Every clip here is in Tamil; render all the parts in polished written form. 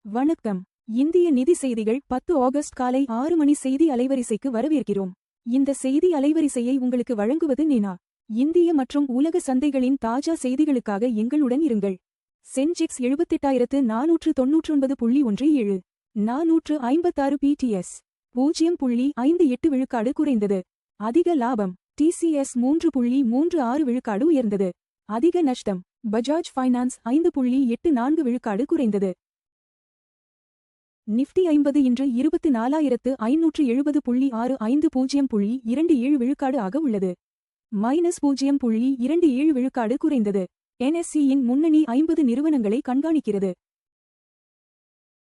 வணக்கம். இந்திய நிதி செய்திகள் 10 ஆகஸ்ட் காலை 6 மணி செய்தி அலைவரிசைக்கு வரவேற்கிறோம். இந்த செய்தி அலைவரிசையை உங்களுக்கு வழங்குவது நீனா. இந்திய மற்றும் உலக சந்தைகளின் தாஜா செய்திகளுக்காக எங்களுடன் இருங்கள். சென்செக்ஸ் 78,499.17 456 PTS 0.58 விழுக்காடு குறைந்தது. அதிக லாபம். TCS 3.36 விழுக்காடு உயர்ந்தது. அதிக நஷ்டம். பஜாஜ் ஃபைனான்ஸ் 5.84 விழுக்காடு குறைந்தது. நிஃப்டி 50 இன்று 24,570.65 0.27 விழுக்காடு ஆக உள்ளது. -0.27 விழுக்காடு குறைந்தது. NSE-யின் முன்னணி 50 நிறுவனங்களை கண்காணிக்கிறது.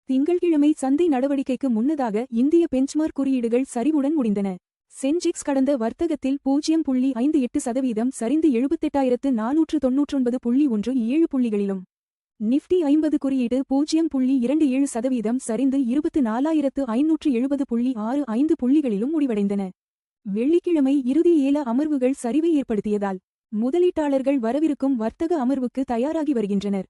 திங்கள்கிழமை சந்தை நடவடிக்கைக்கு முன்னதாக இந்திய பெஞ்ச்மார்க் குறியீடுகள் சரிவுடன் முடிந்தன. சென்செக்ஸ் கடந்த வர்த்தகத்தில் 0.58% சரிந்து 78,499.17 புள்ளிகளிலும், நிஃப்டி 50 குறியீடு 0.27% சரிந்து 24,570.65 புள்ளிகளிலும் முடிவடைந்தன. வெள்ளிக்கிழமை இறுதி ஏல அமர்வுகள் சரிவை ஏற்படுத்தியதால் முதலீட்டாளர்கள் வரவிருக்கும் வர்த்தக அமர்வுக்கு தயாராகி வருகின்றனர்.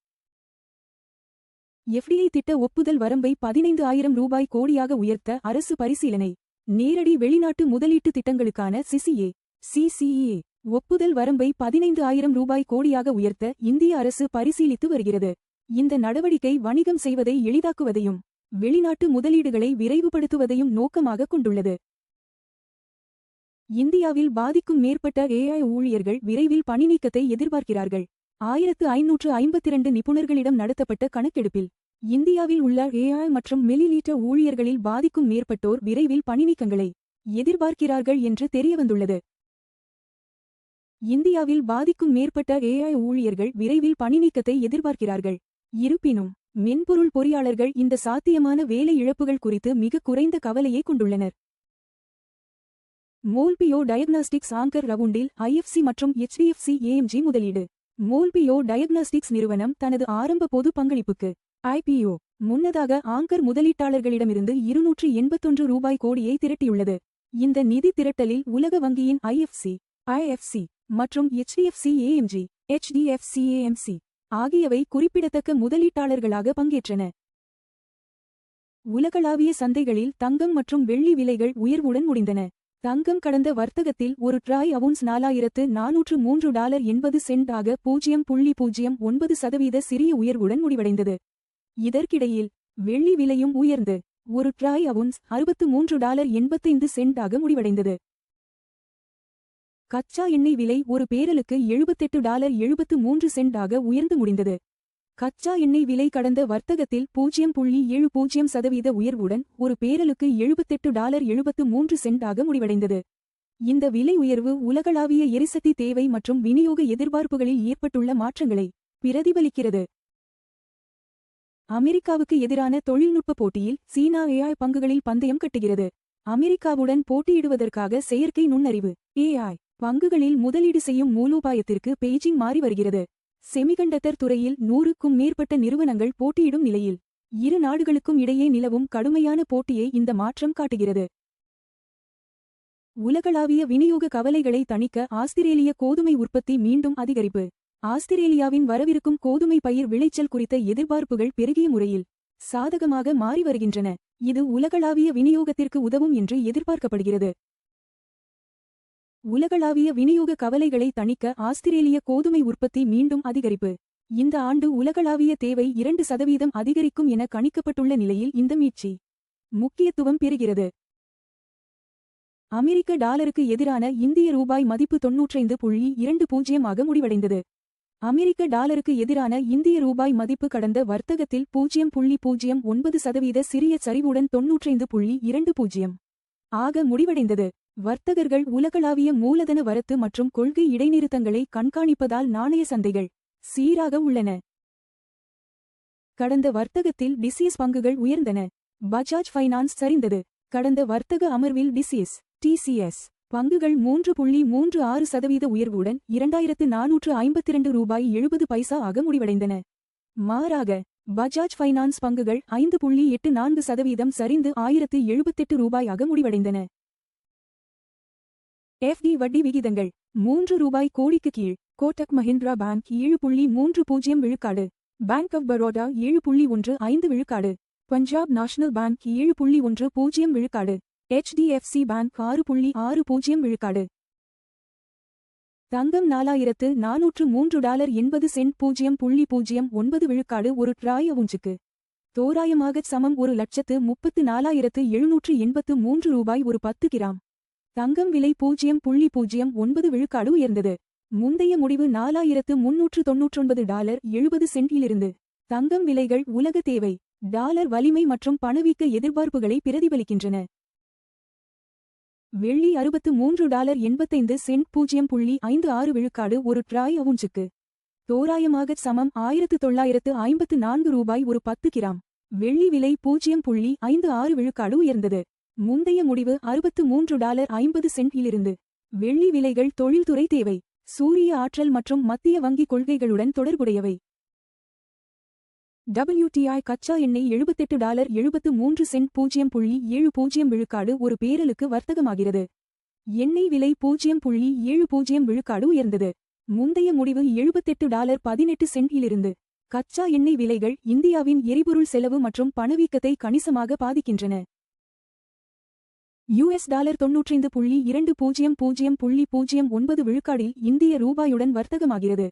FDI திட்ட ஒப்புதல் வரம்பை 15,000 கோடியாக உயர்த்த அரசு பரிசீலனை. நேரடி வெளிநாட்டு முதலீட்டு திட்டங்களுக்கான CCA ஒப்புதல் வரம்பை 15,000 கோடியாக உயர்த்த இந்திய அரசு பரிசீலித்து வருகிறது. இந்த நடவடிக்கை வணிகம் செய்வதை எளிதாக்குவதையும் வெளிநாட்டு முதலீடுகளை விரைவுபடுத்துவதையும் நோக்கமாக கொண்டுள்ளது. இந்தியாவில் பாதிக்கும் மேற்பட்ட AI ஊழியர்கள் விரைவில் பணிநீக்கத்தை எதிர்பார்க்கிறார்கள். 1552 நிபுணர்களிடம் நடத்தப்பட்ட கணக்கெடுப்பில் இந்தியாவில் உள்ள AI மற்றும் மில்லிலீட்டர் ஊழியர்களில் பாதிக்கும் மேற்பட்டோர் விரைவில் பணிநீக்கங்களை எதிர்பார்க்கிறார்கள் என்று தெரியவந்துள்ளது. இந்தியாவில் பாதிக்கும் மேற்பட்ட AI ஊழியர்கள் விரைவில் பணிநீக்கத்தை எதிர்பார்க்கிறார்கள். இருப்பினும் மென்பொருள் பொறியாளர்கள் இந்த சாத்தியமான வேலை இழப்புகள் குறித்து மிக குறைந்த கவலையை கொண்டுள்ளனர். மோல்பியோ டயக்னாஸ்டிக்ஸ் ஆங்கர் ரவுண்டில் IFC மற்றும் HDFC AMG முதலீடு. மோல்பியோ டயக்னாஸ்டிக்ஸ் நிறுவனம் தனது ஆரம்ப பொது பங்களிப்புக்கு IPO முன்னதாக ஆங்கர் முதலீட்டாளர்களிடமிருந்து ₹281 கோடியை திரட்டியுள்ளது. இந்த நிதி திரட்டலில் உலக வங்கியின் IFC மற்றும் HDFC AMC ஆகியவை குறிப்பிடத்தக்க முதலீட்டாளர்களாக பங்கேற்றன. உலகளாவிய சந்தைகளில் தங்கம் மற்றும் வெள்ளி விலைகள் உயர்வுடன் முடிந்தன. தங்கம் கடந்த வர்த்தகத்தில் ஒரு ட்ராய் அவுன்ஸ் $4,403.80 ஆக 0.09% சிறிய உயர்வுடன் முடிவடைந்தது. இதற்கிடையில் வெள்ளி விலையும் உயர்ந்து ஒரு ட்ராய் அவுன்ஸ் $63.85 ஆக முடிவடைந்தது. கச்சா எண்ணெய் விலை ஒரு பேரலுக்கு $78.73 ஆக உயர்ந்து முடிந்தது. கச்சா எண்ணெய் விலை கடந்த வர்த்தகத்தில் 0.70% உயர்வுடன் ஒரு பேரலுக்கு $78.73 ஆக முடிவடைந்தது. இந்த விலை உயர்வு உலகளாவிய எரிசக்தி தேவை மற்றும் விநியோக எதிர்பார்ப்புகளில் ஏற்பட்டுள்ள மாற்றங்களை பிரதிபலிக்கிறது. அமெரிக்காவுக்கு எதிரான தொழில்நுட்ப போட்டியில் சீனா AI பங்குகளில் பந்தயம் கட்டுகிறது. அமெரிக்காவுடன் போட்டியிடுவதற்காக செயற்கை நுண்ணறிவு AI பங்குகளில் முதலீடு செய்யும் மூலோபாயத்திற்கு பெய்ஜிங் மாறி வருகிறது. செமிகண்டக்டர் துறையில் 100க்கும் மேற்பட்ட நிறுவனங்கள் போட்டியிடும் நிலையில் இரு நாடுகளுக்கும் இடையே நிலவும் கடுமையான போட்டியை இந்த மாற்றம் காட்டுகிறது. உலகளாவிய விநியோக கவலைகளை தணிக்க ஆஸ்திரேலிய கோதுமை உற்பத்தி மீண்டும் அதிகரிப்பு. ஆஸ்திரேலியாவின் வரவிருக்கும் கோதுமை பயிர் விளைச்சல் குறித்த எதிர்பார்ப்புகள் பெருகிய முறையில் சாதகமாக மாறி வருகின்றன. இது உலகளாவிய விநியோகத்திற்கு உதவும் என்று எதிர்பார்க்கப்படுகிறது. உலகளாவிய விநியோக கவலைகளை தணிக்க ஆஸ்திரேலிய கோதுமை உற்பத்தி மீண்டும் அதிகரிப்பு. இந்த ஆண்டு உலகளாவிய தேவை 2% அதிகரிக்கும் என கணிக்கப்பட்டுள்ள நிலையில் இந்த மீட்சி முக்கியத்துவம் பெறுகிறது. அமெரிக்க டாலருக்கு எதிரான இந்திய ரூபாய் மதிப்பு 95.20 ஆக முடிவடைந்தது. அமெரிக்க டாலருக்கு எதிரான இந்திய ரூபாய் மதிப்பு கடந்த வர்த்தகத்தில் 0.09% சிறிய சரிவுடன் 95.20 ஆக முடிவடைந்தது. வர்த்தகர்கள் உலகளாவிய மூலதன வரத்து மற்றும் கொள்கை இடைநிறுத்தங்களை கண்காணிப்பதால் நாணய சந்தைகள் சீராக உள்ளன. கடந்த வர்த்தகத்தில் TCS பங்குகள் உயர்ந்தன. பஜாஜ் ஃபைனான்ஸ் சரிந்தது. கடந்த வர்த்தக அமர்வில் TCS பங்குகள் 3.36% உயர்வுடன் ₹2,452.70 ஆக முடிவடைந்தன. மாறாக பஜாஜ் ஃபைனான்ஸ் பங்குகள் 5.84% சரிந்து ₹1,078 ஆக முடிவடைந்தன. FD வட்டி விகிதங்கள் ₹3 கோடிக்கு கீழ். கோட்டக் மஹிந்திரா பேங்க் 7.30 விழுக்காடு. பேங்க் ஆஃப் பரோடா 7.15 விழுக்காடு. பஞ்சாப் நேஷனல் பேங்க் 7.10 விழுக்காடு. HDFC பேங்க் 6.60 விழுக்காடு. தங்கம் $4,403.80 0.09 விழுக்காடு ஒரு ட்ராய் அவுன்ஸுக்கு. தோராயமாகச் சமம் 1,34,783 ரூபாய் ஒரு 10 கிராம். தங்கம் விலை 0.09 விழுக்காடு உயர்ந்தது. முந்தைய முடிவு $4,399.70 இலிருந்து. தங்கம் விலைகள் உலக தேவை, டாலர் வலிமை மற்றும் பணவீக்க எதிர்பார்ப்புகளை பிரதிபலிக்கின்றன. வெள்ளி $63.85 0.56 விழுக்காடு ஒரு ட்ராய் அவுன்ஸுக்கு. தோராயமாகச் சமம் 1,954 ரூபாய் ஒரு 10 கிராம். வெள்ளி விலை 0.56 விழுக்காடு உயர்ந்தது. முந்தைய முடிவு $63.50 இலிருந்து. வெள்ளி விலைகள் தொழில்துறை தேவை, சூரிய ஆற்றல் மற்றும் மத்திய வங்கி கொள்கைகளுடன் தொடர்புடையவை. WTI கச்சா எண்ணெய் $78.73 0.70 விழுக்காடு ஒரு பேரலுக்கு வர்த்தகமாகிறது. எண்ணெய் விலை 0.70 விழுக்காடு உயர்ந்தது. முந்தைய முடிவு $78.18 இலிருந்து. கச்சா எண்ணெய் விலைகள் இந்தியாவின் எரிபொருள் செலவு மற்றும் பணவீக்கத்தை கணிசமாக பாதிக்கின்றன. $டாலர் 95.20.09 விழுக்காடில் இந்திய ரூபாயுடன் வர்த்தகமாகிறது.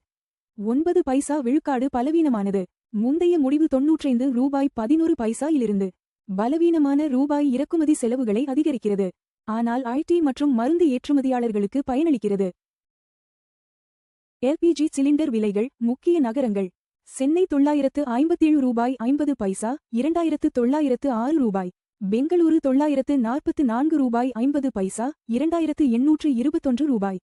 9 பைசா விழுக்காடு பலவீனமானது. முந்தைய முடிவு 95 ரூபாய் 11 இலிருந்து. பலவீனமான ரூபாய் இறக்குமதி செலவுகளை அதிகரிக்கிறது, ஆனால் IT மற்றும் மருந்து ஏற்றுமதியாளர்களுக்கு பயனளிக்கிறது. LPG சிலிண்டர் விலைகள் முக்கிய நகரங்கள். சென்னை $957 ரூபாய் 50 $2,906 ரூபாய். பெங்களூரு $944 ரூபாய் 50 $2,821 ரூபாய்.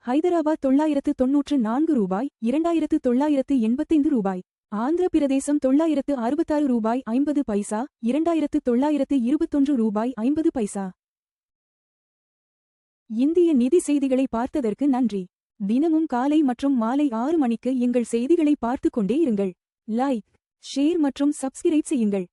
ஹைதராபாத் $994 ரூபாய் 2,985 ரூபாய். ஆந்திர பிரதேசம் $966 ரூபாய் 50 $2,921 ரூபாய் 50. இந்திய நிதி செய்திகளை பார்த்ததற்கு நன்றி. தினமும் காலை மற்றும் மாலை 6 மணிக்கு எங்கள் செய்திகளை பார்த்துக் கொண்டே இருங்கள். லைக், ஷேர் மற்றும் சப்ஸ்கிரைப் செய்யுங்கள்.